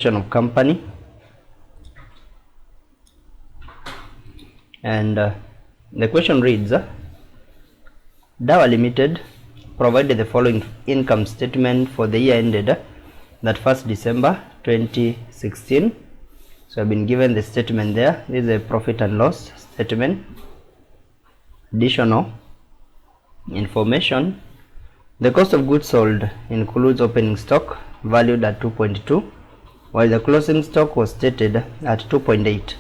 of company, and the question reads, Dawa Limited provided the following income statement for the year ended that 1st December 2016. So I've been given the statement there. This is a profit and loss statement. Additional information: the cost of goods sold includes opening stock valued at 2.2, while the closing stock was stated at 2.8.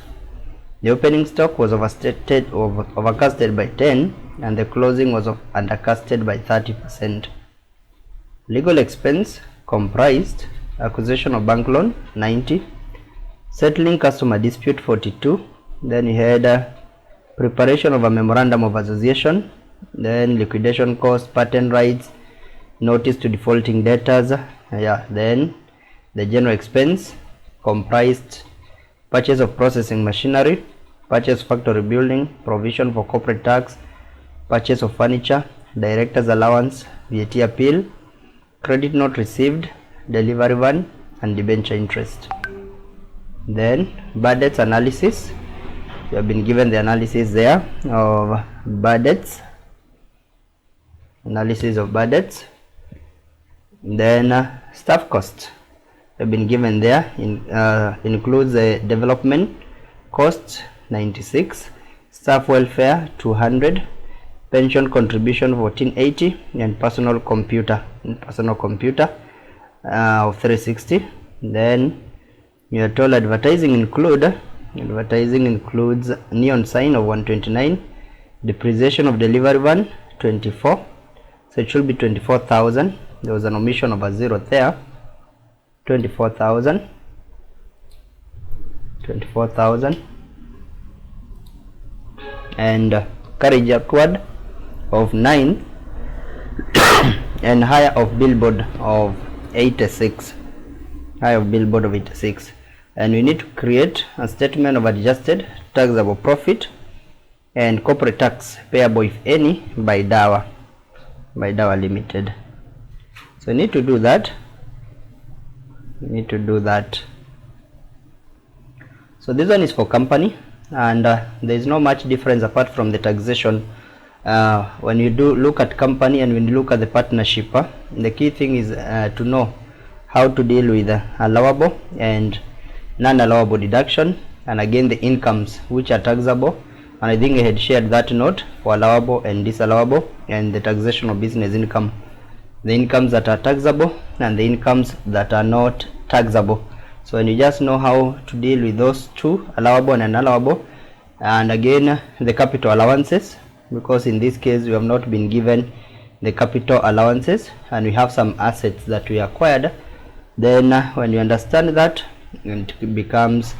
The opening stock was overcasted by 10, and the closing was undercasted by 30%. Legal expense comprised acquisition of bank loan 90, settling customer dispute 42, then you had preparation of a memorandum of association, then liquidation cost, patent rights, notice to defaulting debtors, then the general expense comprised purchase of processing machinery, purchase factory building, provision for corporate tax, purchase of furniture, director's allowance, VAT appeal, credit note received, delivery van, and debenture interest. Then bad debts analysis. You have been given the analysis there of bad debts, analysis of bad debts. Then staff costs have been given there, includes the development costs 96, staff welfare 200, pension contribution 1480, and personal computer of 360. Then you are told advertising includes neon sign of 129, depreciation of delivery van 24, so it should be 24,000. There was an omission of a zero there. 24,000, and carriage upward of 9 and higher of billboard of 86, and we need to create a statement of adjusted taxable profit and corporate tax payable, if any, by Dawa Limited. So we need to do that. So this one is for company, and there is no much difference apart from the taxation. When you do look at company and when you look at the partnership, the key thing is to know how to deal with allowable and non-allowable deduction, and again the incomes which are taxable. And I think I had shared that note for allowable and disallowable, and the taxation of business income, the incomes that are taxable and the incomes that are not taxable. So when you just know how to deal with those two, allowable and unallowable, and again the capital allowances, because in this case we have not been given the capital allowances and we have some assets that we acquired, then when you understand that, it becomes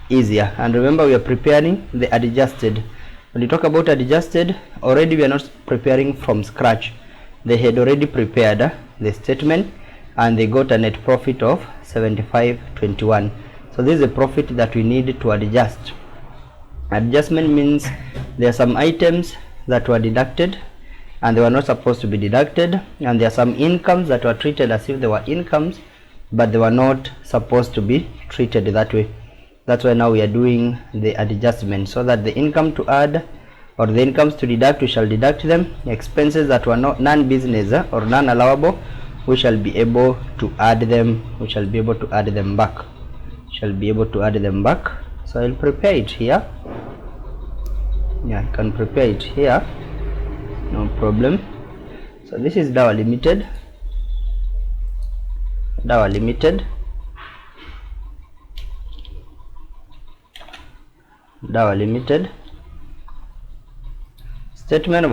easier. And remember, we are preparing the adjusted. When you talk about adjusted, already we are not preparing from scratch. They had already prepared the statement and they got a net profit of 75.21. So this is a profit that we need to adjust. Adjustment means there are some items that were deducted and they were not supposed to be deducted, and there are some incomes that were treated as if they were incomes, but they were not supposed to be treated that way. That's why now we are doing the adjustment, so that the income to add or the incomes to deduct, we shall deduct them. Expenses that were not non-business or non-allowable, we shall be able to add them. back. So I'll prepare it here. I can prepare it here, no problem. So this is Dawa Limited. Statement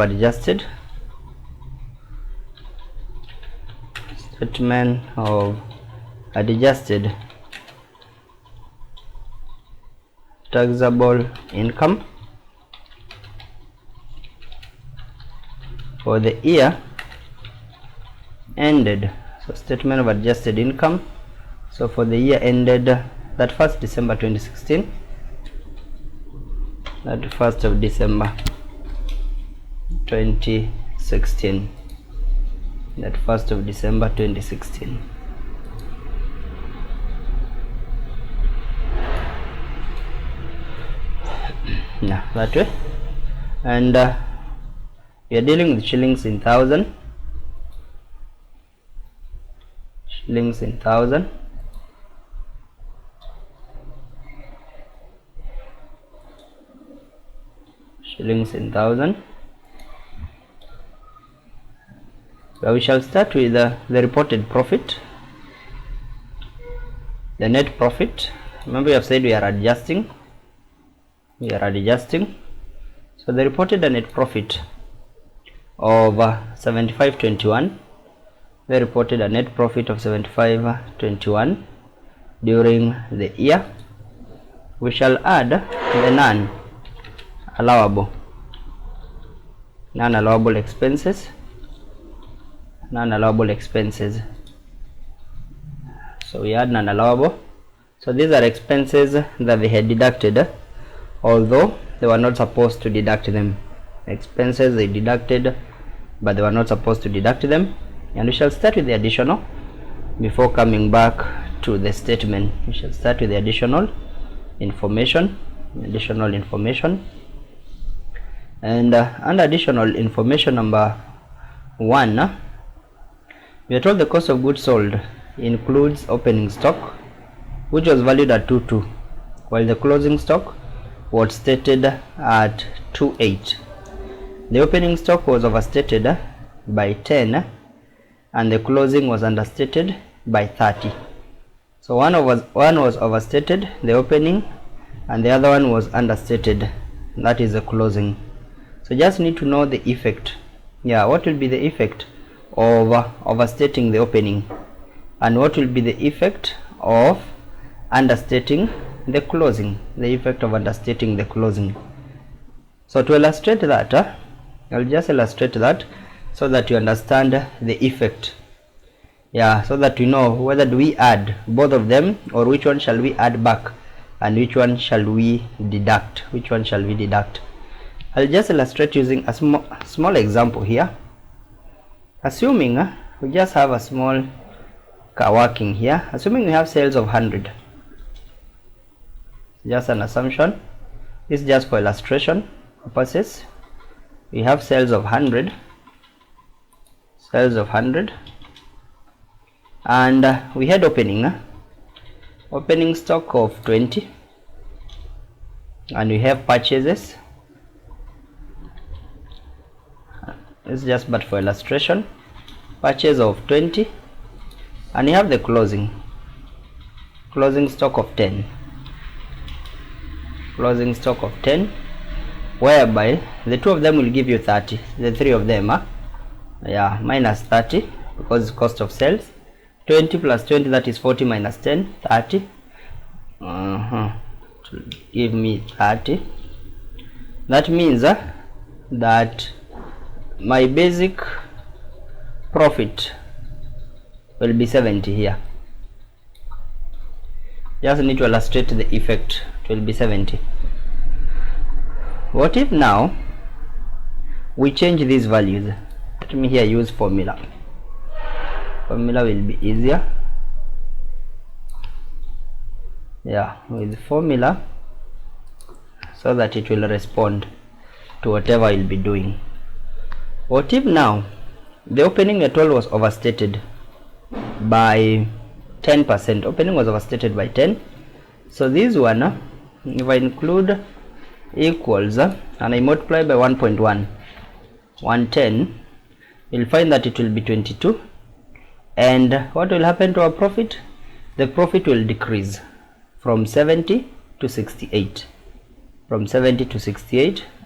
of adjusted. Taxable income for the year ended. So statement of adjusted income. So for the year ended that 1st December 2016. That 1st of December 2016. Yeah, that way. And we are dealing with shillings in thousand. Shillings in thousand. Shillings in thousand. So we shall start with the reported profit, the net profit. Remember, we have said we are adjusting. So they reported a net profit of 75.21. They reported a net profit of 75.21 during the year. We shall add the non-allowable expenses. So we add non-allowable. So these are expenses that they had deducted, although they were not supposed to deduct them. Expenses they deducted, but they were not supposed to deduct them. And we shall start with the additional before coming back to the statement. We shall start with the additional information. And under additional information number 1, we are told the cost of goods sold includes opening stock, which was valued at 22, while the closing stock was stated at 28. The opening stock was overstated by 10 and the closing was understated by 30. So one was overstated, the opening, and the other one was understated, that is the closing. So just need to know the effect. What will be the effect of overstating the opening, and what will be the effect of understating the closing, So to illustrate that, I'll just illustrate that so that you understand the effect. So that we know whether do we add both of them, or which one shall we add back and which one shall we deduct. I'll just illustrate using a small example here. Assuming we just have a small car working here, assuming we have sales of 100, just an assumption, this is just for illustration purposes. We have sales of 100, and we had opening stock of 20, and we have purchases. It's just but for illustration, purchase of 20, and you have the closing stock of 10, whereby the two of them will give you 30, the three of them minus 30 because it's cost of sales. 20 plus 20, that is 40, minus 10, 30, to give me 30. That means that my basic profit will be 70 here. Just need to illustrate the effect. It will be 70. What if now we change these values? Let me here use formula. Formula will be easier. With formula, so that it will respond to whatever I will be doing. What if now the opening at all was overstated by 10%? Opening was overstated by 10. So this one, if I include equals and I multiply by 1.110, you'll find that it will be 22. And what will happen to our profit? The profit will decrease from 70 to 68.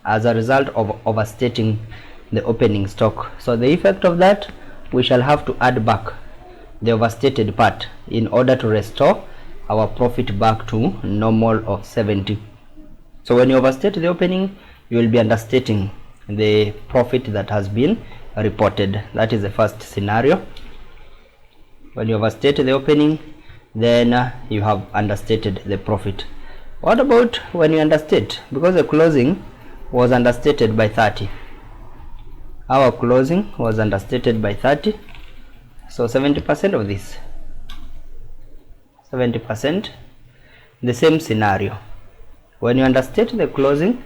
As a result of overstating the opening stock. So the effect of that, we shall have to add back the overstated part in order to restore our profit back to normal of 70. So when you overstate the opening, you will be understating the profit that has been reported. That is the first scenario. When you overstate the opening, then you have understated the profit. What about when you understate? Because the closing was understated by 30. Our closing was understated by 30. So 70% of this. 70%. The same scenario. When you understate the closing,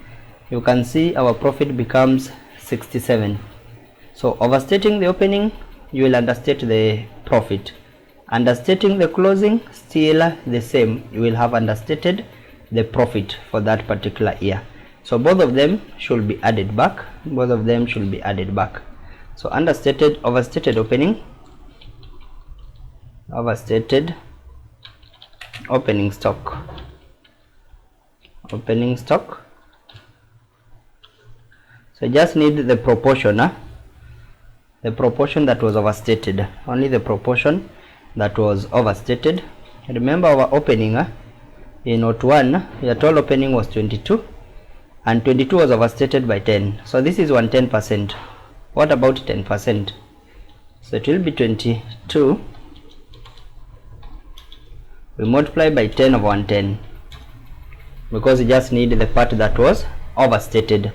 you can see our profit becomes 67. So overstating the opening, you will understate the profit. Understating the closing, still the same, you will have understated the profit for that particular year. So both of them should be added back. Both of them should be added back. So understated, overstated opening, overstated opening stock, opening stock. So just need the proportion, the proportion that was overstated, only the proportion that was overstated. Remember our opening in note 1, your total opening was 22 and 22 was overstated by 10. So this is 110%. What about 10%? So it will be 22. We multiply by 10 over 110 because we just need the part that was overstated.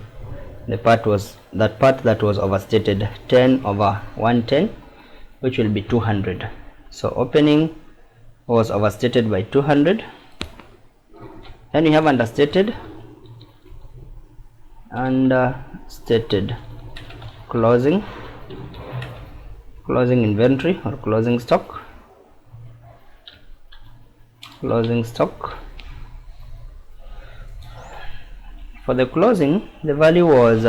The part was that part that was overstated, 10 over 110, which will be 200. So opening was overstated by 200. Then we have understated, understated closing, closing inventory or closing stock, closing stock. For the closing, the value was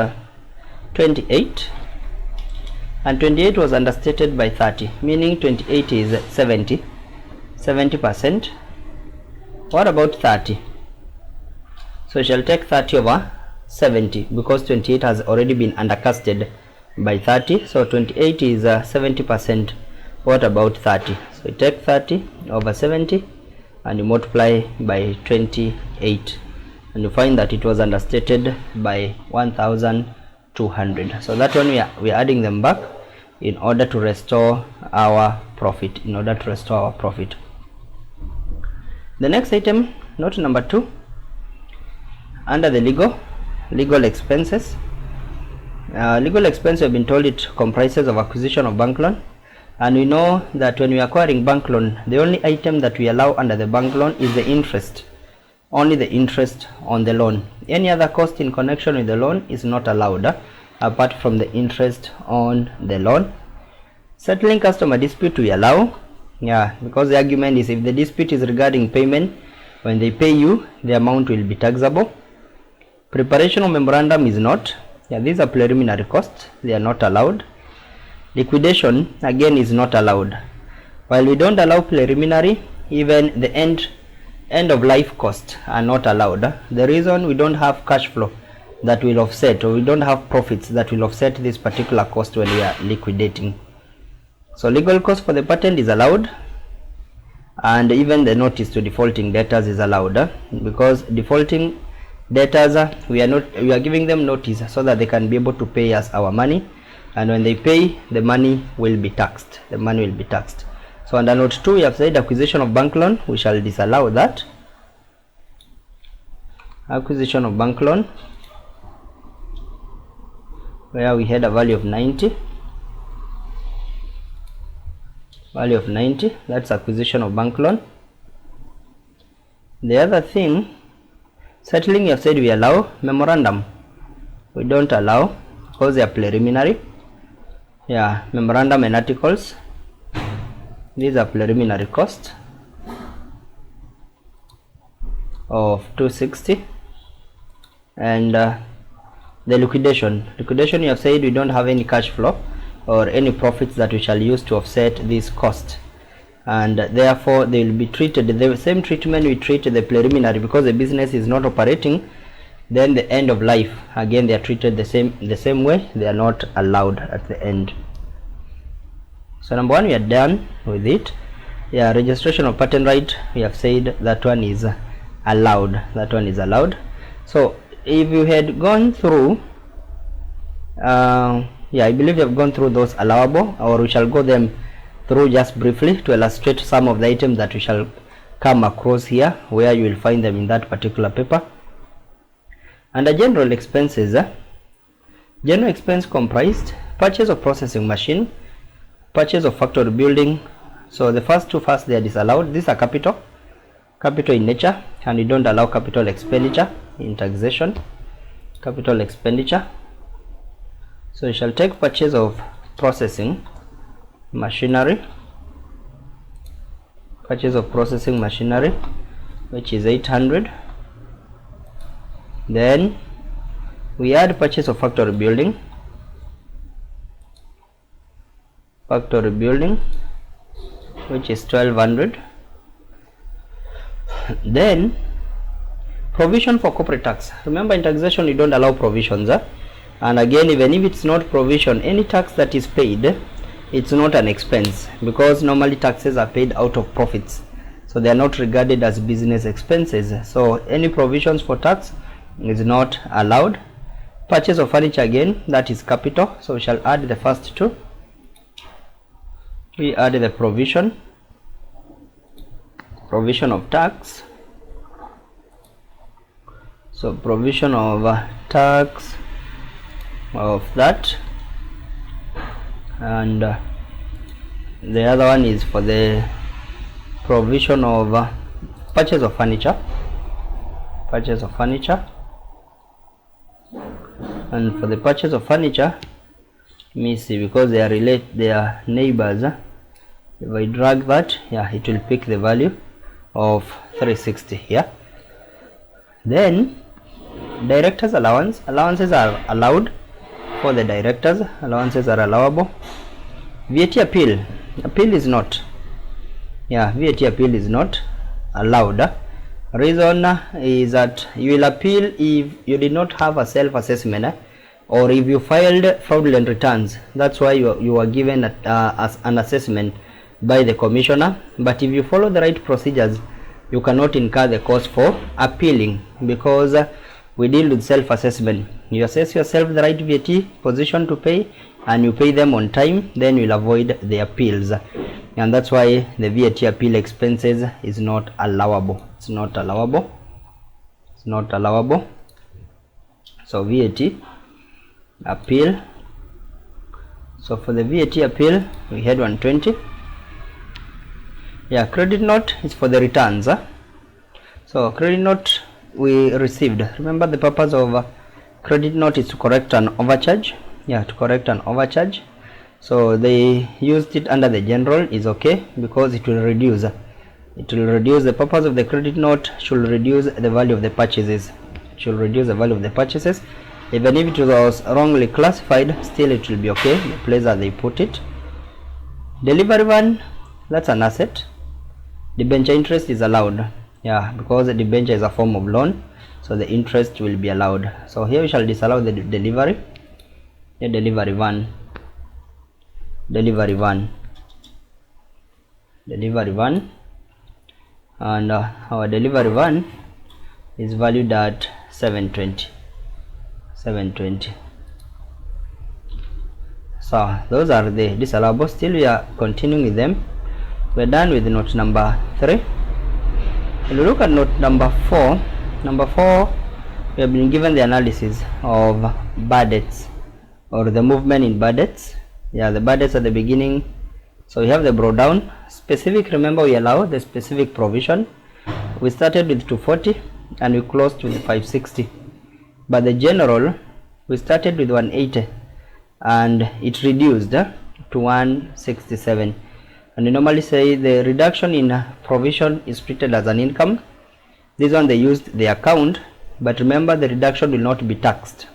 28 and 28 was understated by 30, meaning 28 is 70%. What about 30? So we shall take 30 over 70 because 28 has already been undercasted by 30. So 28 is 70%. What about 30? So we take 30 over 70 and you multiply by 28. And you find that it was understated by 1,200. So that one we are adding them back in order to restore our profit. In order to restore our profit. The next item, note number 2, under the legal expenses. Legal expense, we have been told it comprises of acquisition of bank loan, and we know that when we are acquiring bank loan, the only item that we allow under the bank loan is the interest. Only the interest on the loan. Any other cost in connection with the loan is not allowed apart from the interest on the loan. Settling customer dispute we allow, because the argument is if the dispute is regarding payment, when they pay you, the amount will be taxable. Preparation of memorandum is not. These are preliminary costs, they are not allowed. Liquidation again is not allowed. While we don't allow preliminary, even the end of life costs are not allowed. The reason we don't have cash flow that will offset, or we don't have profits that will offset this particular cost when we are liquidating. So legal cost for the patent is allowed, and even the notice to defaulting debtors is allowed, because defaulting debtors, we are giving them notice so that they can be able to pay us our money, and when they pay, the money will be taxed. The money will be taxed. So under note 2, we have said acquisition of bank loan, we shall disallow that. Acquisition of bank loan, where we had a value of 90. Value of 90, that's acquisition of bank loan. The other thing, settling, we have said we allow. Memorandum, we don't allow because they are preliminary. Memorandum and articles, these are preliminary cost of 260. And the liquidation, you have said we don't have any cash flow or any profits that we shall use to offset this cost, and therefore they will be treated the same treatment we treat the preliminary, because the business is not operating. Then the end of life, again they are treated the same way. They are not allowed at the end. So number 1, we are done with it. Registration of patent right, we have said that one is allowed. That one is allowed. So if you had gone through, I believe you have gone through those allowable, or we shall go them through just briefly to illustrate some of the items that we shall come across here, where you will find them in that particular paper. Under general expenses, general expense comprised purchase of processing machine, purchase of factory building. So the first two they are disallowed. These are capital in nature, and we don't allow capital expenditure in taxation. capital expenditure. So you shall take purchase of processing machinery, purchase of processing machinery, which is 800. Then we add purchase of factory building, which is 1200. Then provision for corporate tax. Remember, in taxation you don't allow provisions, and again, even if it's not provision, any tax that is paid, it's not an expense, because normally taxes are paid out of profits, so they are not regarded as business expenses. So any provisions for tax is not allowed. Purchase of furniture, again, that is capital, so we shall add the first two. We add the provision of tax. So provision of tax of that, and the other one is for the provision of purchase of furniture, and for the purchase of furniture, let me see, because they are neighbors, if I drag that, yeah, it will pick the value of 360 here. Then directors allowance. Allowances are allowed for the directors. Allowances are allowable. VAT appeal. Appeal is not. Yeah, VAT appeal is not allowed. Reason is that you will appeal if you did not have a self-assessment, or if you filed fraudulent returns. That's why you are given as an assessment by the commissioner. But if you follow the right procedures, you cannot incur the cost for appealing, because we deal with self-assessment. You assess yourself the right VAT position to pay, and you pay them on time, then you'll avoid the appeals. And that's why the VAT appeal expenses is not allowable. It's not allowable. So VAT appeal. So for the VAT appeal, we had 120. Yeah, credit note is for the returns. So credit note we received. Remember, the purpose of credit note is to correct an overcharge. Yeah, to correct an overcharge. So they used it under the general, is okay, because it will reduce. The purpose of the credit note should reduce the value of the purchases. Even if it was wrongly classified, still it will be okay, the place that they put it. Delivery one, that's an asset. Debenture interest is allowed. Yeah, because the debenture is a form of loan, so the interest will be allowed. So here we shall disallow the delivery. Yeah, delivery one, and our delivery one is valued at 720. So those are the disallowable. Still we are continuing with them. We're done with note number 3. When we look at note number 4, we have been given the analysis of bad debts, or the movement in bad debts. Yeah, the bad debts at the beginning. So we have the brought down specific. Remember, we allow the specific provision. We started with 240 and we closed with 560, but the general, we started with 180 and it reduced to 167. And we normally say the reduction in provision is treated as an income. This one they used the account, but remember, the reduction will not be taxed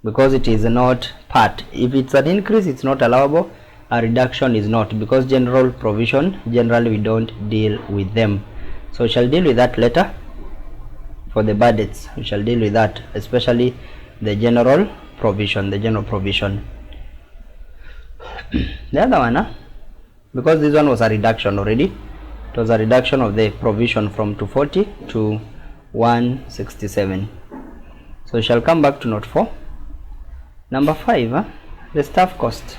because it is not part. If it's an increase, it's not allowable. A reduction is not, because general provision, generally we don't deal with them. So we shall deal with that later. For the bad debts, we shall deal with that, especially the general provision. The other one, because this one was a reduction already, it was a reduction of the provision from 240 to 167. So we shall come back to note 4. Number 5, the staff cost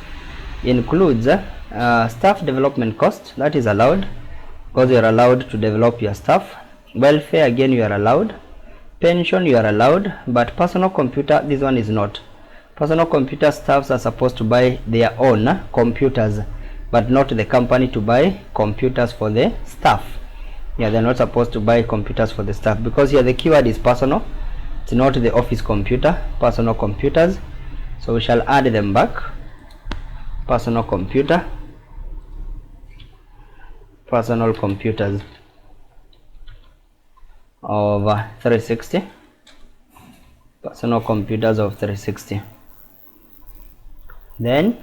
includes staff development cost. That is allowed because you are allowed to develop your staff. Welfare, again, you are allowed. Pension, you are allowed, but personal computer, this one is not. Personal computer staffs are supposed to buy their own computers, but not the company to buy computers for the staff. Yeah, they're not supposed to buy computers for the staff, because here the keyword is personal. it's not the office computer, personal computers, so we shall add them back. Personal computer, personal computers of 360, personal computers of 360. Then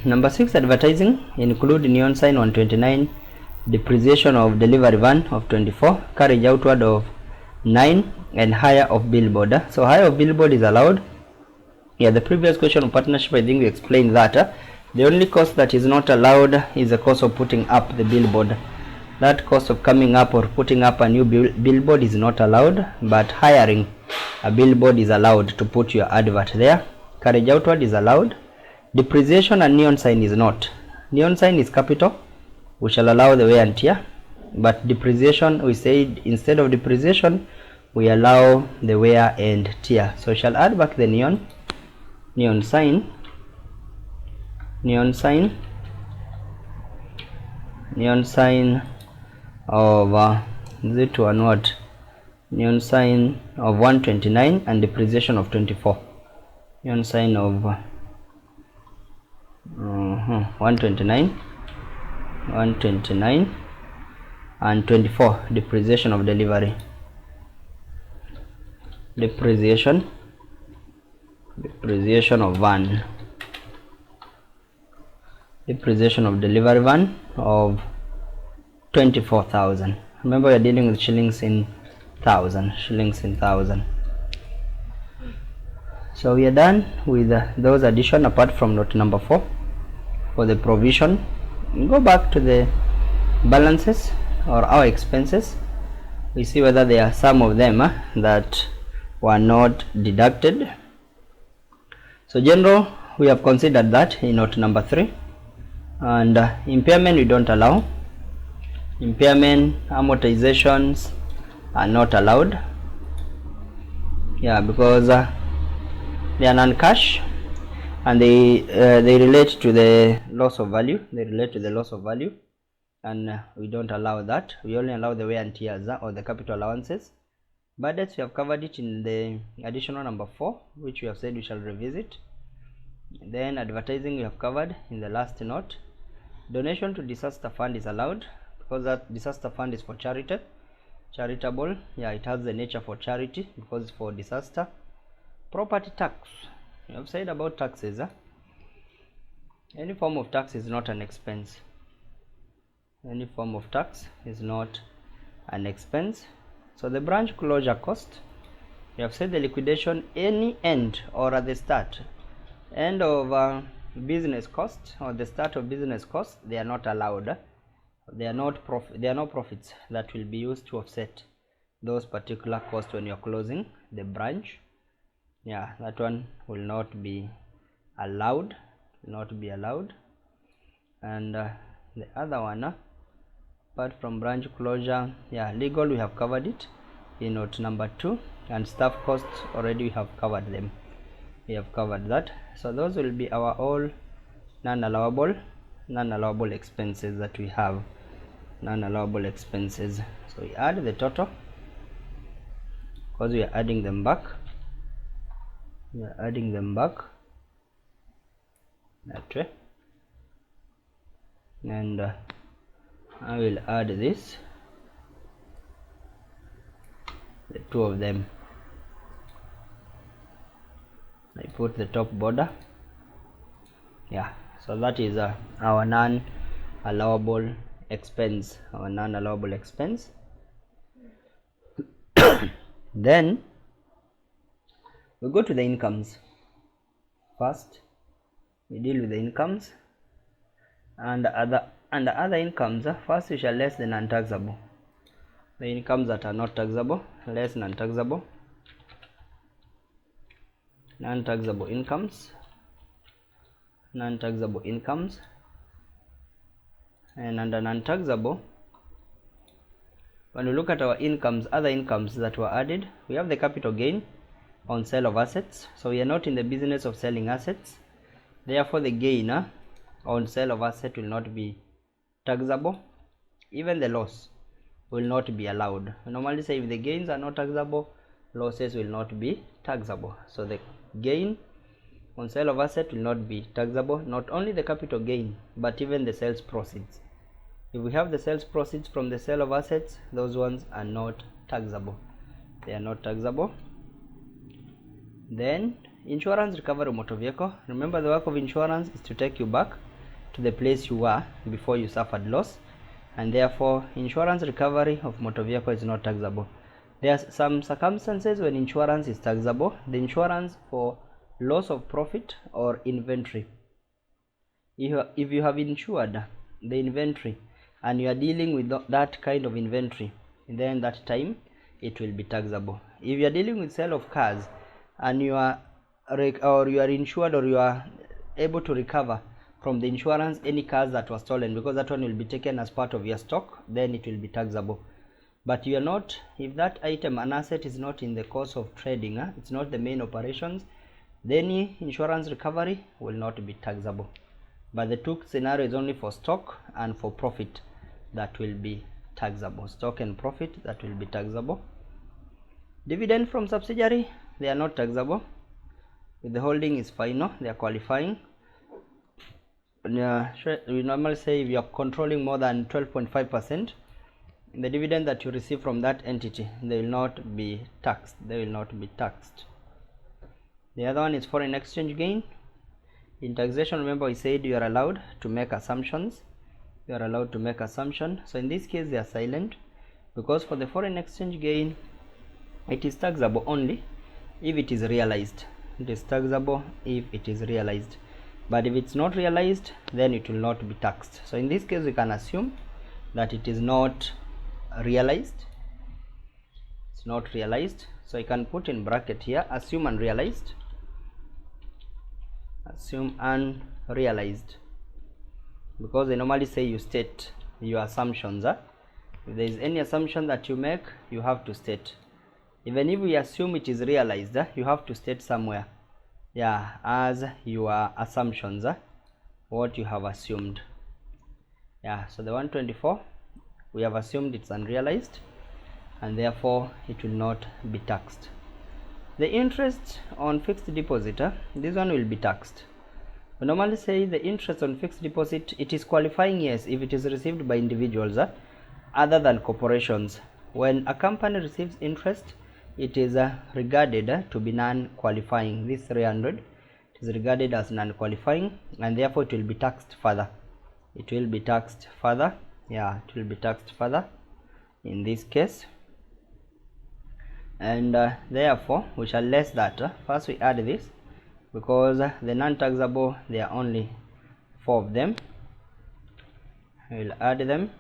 number 6, advertising, include neon sign 129, depreciation of delivery van of 24, carriage outward of 9, and hire of billboard. So hire of billboard is allowed. Yeah, the previous question of partnership, I think we explained that. The only cost that is not allowed is the cost of putting up the billboard. That cost of coming up or putting up a new billboard is not allowed, but hiring a billboard is allowed to put your advert there. Carriage outward is allowed. Depreciation and neon sign is not. Neon sign is capital, we shall allow the wear and tear, but depreciation, we said instead of depreciation we allow the wear and tear. So we shall add back the neon sign of this one, what, neon sign of 129 and depreciation of 24. Neon sign of 129 and 24, depreciation of delivery, depreciation of van, depreciation of delivery van of 24,000. Remember, we are dealing with shillings in thousand. So we are done with those addition apart from note number 4 for the provision. We go back to the balances or our expenses. We see whether there are some of them that were not deducted. So general, we have considered that in note number 3, and impairment we don't allow. Impairment, amortizations are not allowed, yeah, because they are non-cash and they relate to the loss of value. And we don't allow that. We only allow the wear and tears or the capital allowances. Budgets, we have covered it in the additional number 4, which we have said we shall revisit. Then advertising we have covered in the last note. Donation to disaster fund is allowed, because that disaster fund is for charitable, yeah, it has the nature for charity because it's for disaster. Property tax, we have said about taxes. Any form of tax is not an expense. Any form of tax is not an expense. So the branch closure cost, we have said the liquidation, any end or at the start, end of business cost or the start of business cost, they are not allowed. There are no profits that will be used to offset those particular costs when you are closing the branch. Yeah, that one will not be allowed. And the other one, apart from branch closure, yeah, legal, we have covered it in note number 2, and staff costs already we have covered them. We have covered that. So those will be our all non-allowable expenses that we have. Non-allowable expenses. So we add the total because we are adding them back. That way. And I will add this, the two of them. I put the top border. Yeah, so that is our non-allowable expense, Then we go to the incomes. First we deal with the incomes and other incomes. First we shall less the non-taxable, the incomes that are not taxable, less non-taxable incomes, and under non-taxable, when we look at our incomes, other incomes that were added, we have the capital gain on sale of assets. So we are not in the business of selling assets, therefore the gain on sale of asset will not be taxable. Even the loss will not be allowed. We normally say if the gains are not taxable, losses will not be taxable. So the gain on sale of asset will not be taxable, not only the capital gain but even the sales proceeds. If we have the sales proceeds from the sale of assets, those ones are not taxable. They are not taxable. Then insurance recovery of motor vehicle. Remember, the work of insurance is to take you back to the place you were before you suffered loss, and therefore insurance recovery of motor vehicle is not taxable. There are some circumstances when insurance is taxable. The insurance for loss of profit or inventory. If you have insured the inventory and you are dealing with that kind of inventory, then that time it will be taxable. If you are dealing with sale of cars and you are insured, or you are able to recover from the insurance any cars that were stolen, because that one will be taken as part of your stock, then it will be taxable. But you are not, if that item, an asset, is not in the course of trading, it's not the main operations, then insurance recovery will not be taxable. But the two scenarios only for stock and for profit that will be taxable. Stock and profit, that will be taxable. Dividend from subsidiary, they are not taxable. If the holding is final, they are qualifying. We normally say if you are controlling more than 12.5%, the dividend that you receive from that entity, they will not be taxed. They will not be taxed. The other one is foreign exchange gain. In taxation, remember we said you are allowed to make assumptions. You are allowed to make assumptions. So in this case they are silent, because for the foreign exchange gain, it is taxable only if it is realized. It is taxable if it is realized, but if it's not realized, then it will not be taxed. So in this case we can assume that it is not realized. It's not realized, so I can put in bracket here, assume unrealized. Assume unrealized, because they normally say you state your assumptions. If there is any assumption that you make, you have to state. Even if we assume it is realized, you have to state somewhere, as your assumptions, what you have assumed. So the 124, we have assumed it's unrealized, and therefore it will not be taxed. The interest on fixed deposit, this one will be taxed. We normally say the interest on fixed deposit, it is qualifying, yes, if it is received by individuals other than corporations. When a company receives interest, it is regarded to be non-qualifying. This 300 is regarded as non-qualifying, and therefore it will be taxed further. It will be taxed further. It will be taxed further in this case. And therefore we shall less that. First we add this, because the non-taxable, there are only 4 of them. We will add them.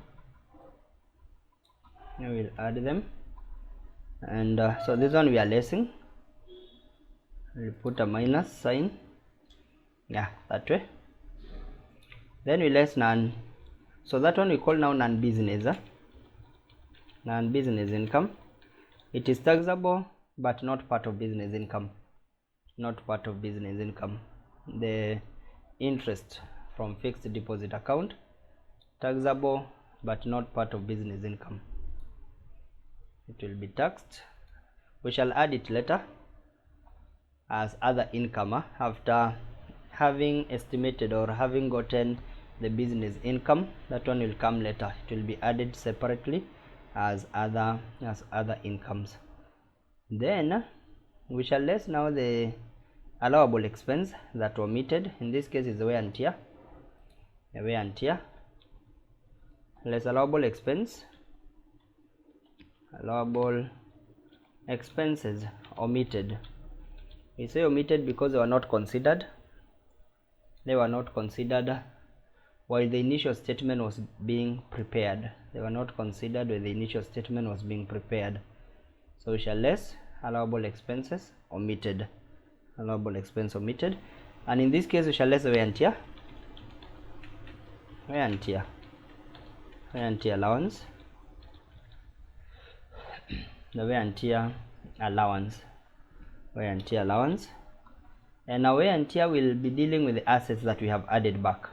And so this one we are lessing. We'll put a minus sign, that way. Then we less none, so that one we call now non-business. Non-business income, it is taxable but not part of business income. Not part of business income. The interest from fixed deposit account, taxable but not part of business income. It will be taxed. We shall add it later as other income after having estimated or having gotten the business income. That one will come later. It will be added separately as other incomes. Then we shall less now the allowable expense that were omitted. In this case is the wear and tear. The wear and tear. Less allowable expense. Allowable expenses omitted. We say omitted because they were not considered. They were not considered while the initial statement was being prepared. They were not considered when the initial statement was being prepared. So we shall less allowable expenses omitted. Allowable expense omitted. And in this case we shall less wear and tear. Wear and tear. Wear and tear allowance. The wear and tear allowance. Wear and tear allowance. And now wear and tear will be dealing with the assets that we have added back.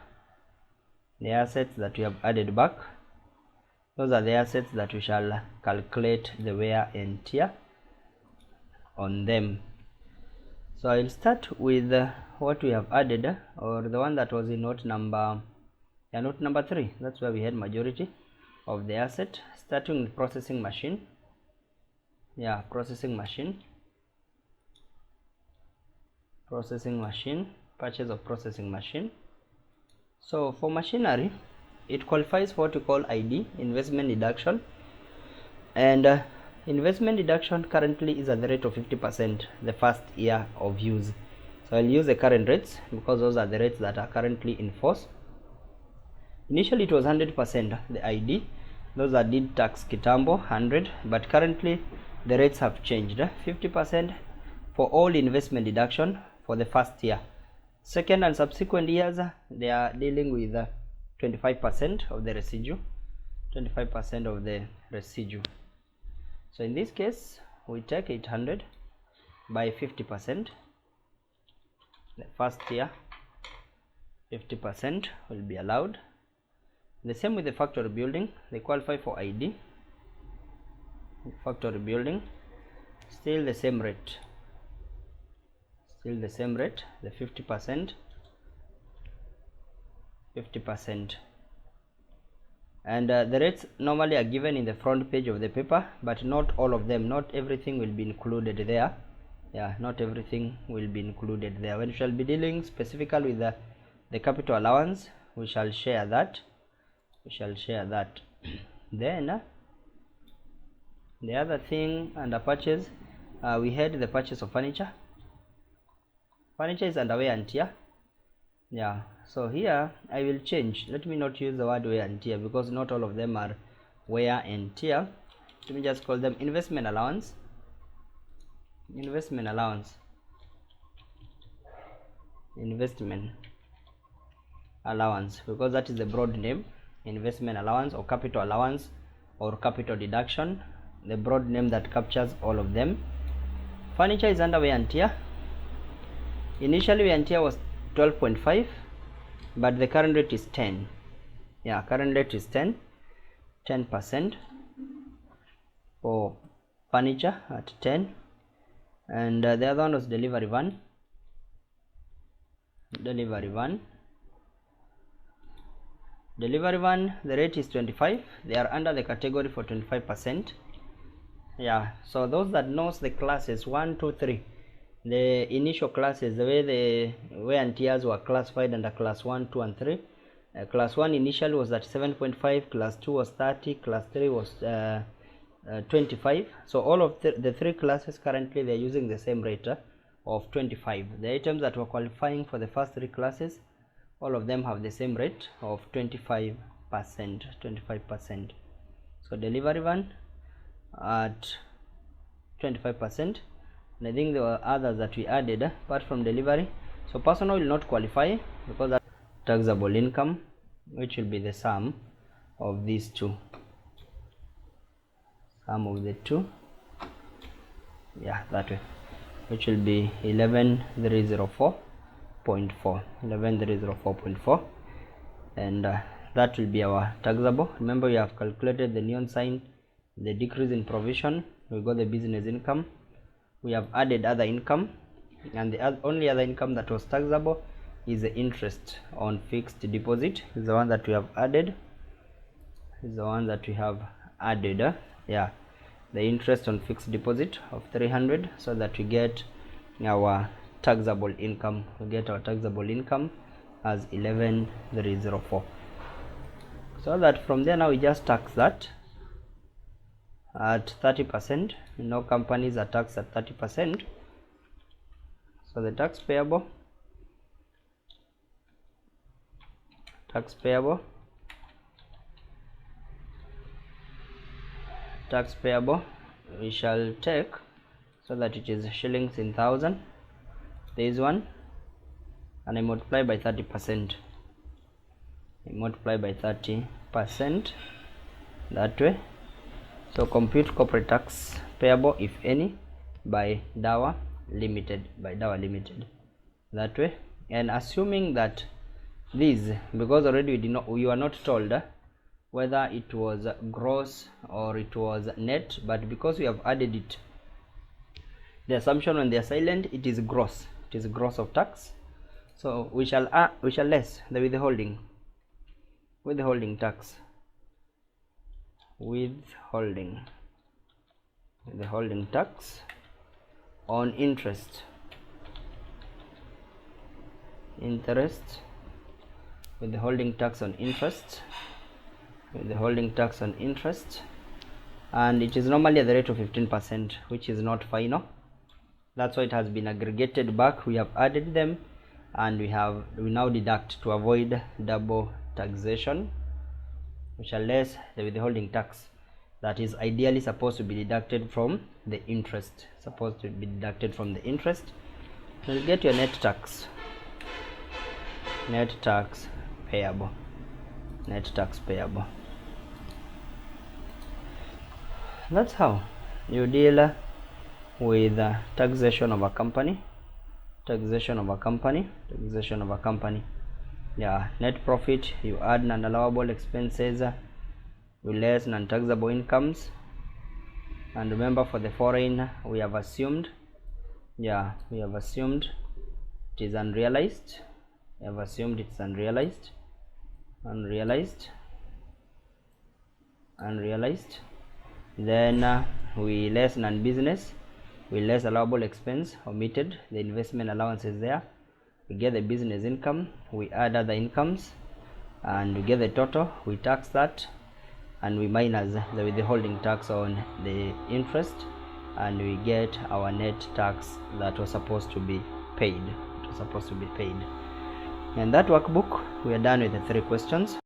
The assets that we have added back. Those are the assets that we shall calculate the wear and tear on them. So I'll start with what we have added, or the one that was in note number 3. That's where we had majority of the asset, starting with processing machine. Processing machine, purchase of processing machine. So for machinery, it qualifies for what we call ID, investment deduction, and investment deduction currently is at the rate of 50% the first year of use. So I'll use the current rates because those are the rates that are currently in force. Initially it was 100% the ID, those that did tax kitambo 100, but currently the rates have changed. 50% for all investment deduction for the first year. Second and subsequent years, they are dealing with 25% of the residue. 25% of the residue. So in this case, we take 800 by 50%. The first year, 50% will be allowed. The same with the factory building, they qualify for ID. Factory building, still the same rate. The 50%. And the rates normally are given in the front page of the paper, but not all of them, not everything will be included there. Not everything will be included there. When we shall be dealing specifically with the capital allowance, we shall share that. Then the other thing under purchase, we had the purchase of furniture. Furniture is under wear and tear. So here I will change. Let me not use the word wear and tear because not all of them are wear and tear. Let me just call them investment allowance. Investment allowance, because that is the broad name. Investment allowance or capital allowance or capital deduction, the broad name that captures all of them. Furniture is under wear and tear. Initially wear and tear was 12.5, but the current rate is 10. Current rate is 10% for furniture at 10, and the other one was delivery van. Delivery van, the rate is 25. They are under the category for 25%. So those that knows the classes 1, 2, 3, the initial classes, the way the wear and tears were classified under class 1, 2 and 3. Class 1 initially was at 7.5, class 2 was 30, class 3 was 25. So all of the three classes currently they are using the same rate of 25. The items that were qualifying for the first three classes, all of them have the same rate of 25%. So delivery van at 25%, and I think there were others that we added apart from delivery. So personal will not qualify because that's taxable income, which will be the sum of these two. Sum of the two, that way, which will be 11,304.4. 11,304.4, and that will be our taxable. Remember, we have calculated the neon sign, the decrease in provision, we got the business income, we have added other income, and the only other income that was taxable is the interest on fixed deposit. Is the one that we have added. The interest on fixed deposit of 300, so that we get our taxable income. As 11,304. So that from there now we just tax that at 30%. Companies are taxed at 30%. So the tax payable we shall take, so that it is shillings in thousand. There is one, and I multiply by 30%. That way. So compute corporate tax payable, if any, by Dawa Limited. That way. And assuming that these, because already we are not told whether it was gross or it was net, but because we have added it, the assumption when they are silent, it is gross. It is gross of tax. So we shall less the withholding tax, withholding tax on interest, withholding tax on interest, and it is normally at the rate of 15%, which is not final. That's why it has been aggregated back. We have added them, and we now deduct to avoid double taxation. We shall less the withholding tax that is ideally supposed to be deducted from the interest. We'll get your net tax payable. That's how you deal with taxation of a company. Yeah, net profit, you add non-allowable expenses, you less non-taxable incomes, and remember for the foreign we have assumed it is unrealized. Then we less non-business, we less allowable expense, omitted the investment allowances there. We get the business income, we add other incomes, and we get the total. We tax that, and we minus the withholding tax on the interest, and we get our net tax that was supposed to be paid. And that workbook, we are done with the 3 questions.